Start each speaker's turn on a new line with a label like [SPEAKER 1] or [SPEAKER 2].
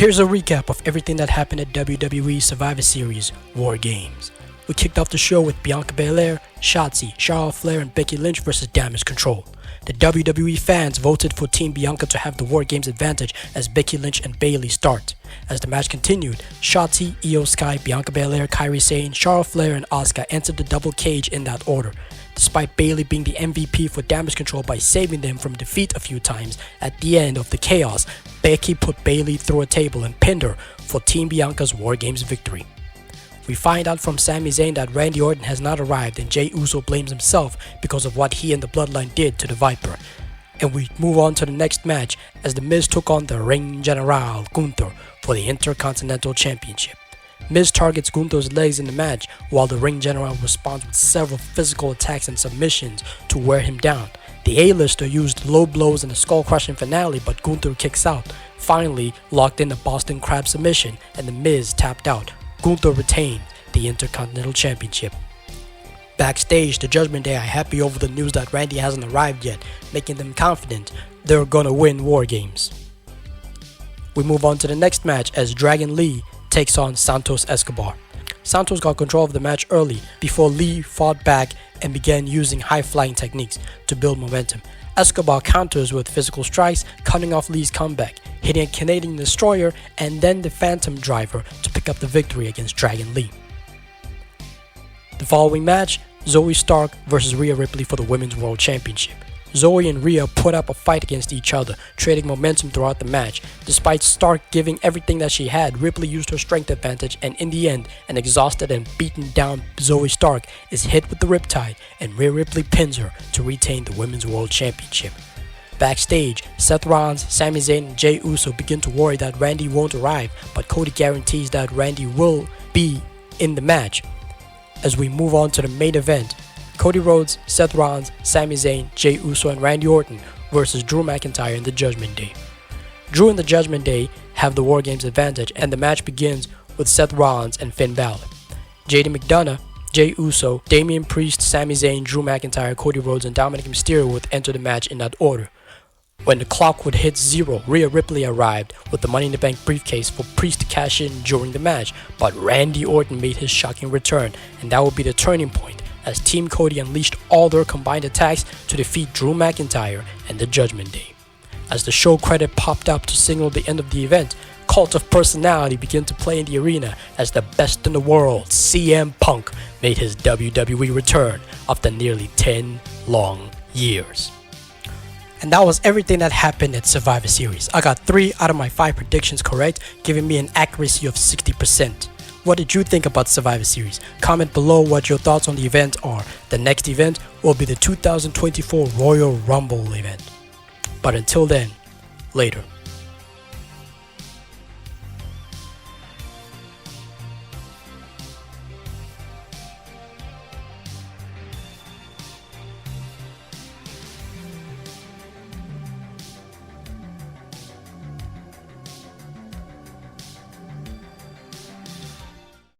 [SPEAKER 1] Here's a recap of everything that happened at WWE Survivor Series War Games. We kicked off the show with Bianca Belair, Shotzi, Charlotte Flair, and Becky Lynch versus Damage CTRL. The WWE fans voted for Team Bianca to have the War Games advantage as Becky Lynch and Bayley start. As the match continued, Shotzi, Iyo Sky, Bianca Belair, Kairi Sane, Charlotte Flair, and Asuka entered the double cage in that order. Despite Bayley being the MVP for Damage CTRL by saving them from defeat a few times, at the end of the chaos, Becky put Bayley through a table and pinned her for Team Bianca's War Games victory. We find out from Sami Zayn that Randy Orton has not arrived and Jey Uso blames himself because of what he and the Bloodline did to the Viper. And we move on to the next match as The Miz took on the Ring General Gunther for the Intercontinental Championship. Miz targets Gunther's legs in the match while the Ring General responds with several physical attacks and submissions to wear him down. The A-lister used low blows in a skull-crushing finale, but Gunther kicks out, finally locked in the Boston Crab submission, and The Miz tapped out. Gunther retained the Intercontinental Championship. Backstage, the Judgment Day are happy over the news that Randy hasn't arrived yet, making them confident they're gonna win War Games. We move on to the next match as Dragon Lee takes on Santos Escobar. Santos got control of the match early before Lee fought back and began using high-flying techniques to build momentum. Escobar counters with physical strikes, cutting off Lee's comeback, hitting a Canadian Destroyer and then the Phantom Driver to pick up the victory against Dragon Lee. The following match, Zoe Stark vs Rhea Ripley for the Women's World Championship. Zoe and Rhea put up a fight against each other, trading momentum throughout the match. Despite Stark giving everything that she had, Ripley used her strength advantage, and in the end, an exhausted and beaten down Zoe Stark is hit with the Riptide, and Rhea Ripley pins her to retain the Women's World Championship. Backstage, Seth Rollins, Sami Zayn, and Jey Uso begin to worry that Randy won't arrive, but Cody guarantees that Randy will be in the match. As we move on to the main event, Cody Rhodes, Seth Rollins, Sami Zayn, Jey Uso, and Randy Orton versus Drew McIntyre in the Judgment Day. Drew and the Judgment Day have the War Games advantage, and the match begins with Seth Rollins and Finn Balor. JD McDonough, Jey Uso, Damian Priest, Sami Zayn, Drew McIntyre, Cody Rhodes, and Dominic Mysterio would enter the match in that order. When the clock would hit 0, Rhea Ripley arrived with the Money in the Bank briefcase for Priest to cash in during the match, but Randy Orton made his shocking return, and that would be the turning point as Team Cody unleashed all their combined attacks to defeat Drew McIntyre and the Judgment Day. As the show credit popped up to signal the end of the event, Cult of Personality began to play in the arena as the best in the world, CM Punk, made his WWE return after nearly 10 long years. And that was everything that happened at Survivor Series. I got 3 out of my 5 predictions correct, giving me an accuracy of 60%. What did you think about Survivor Series? Comment below what your thoughts on the event are. The next event will be the 2024 Royal Rumble event. But until then, later.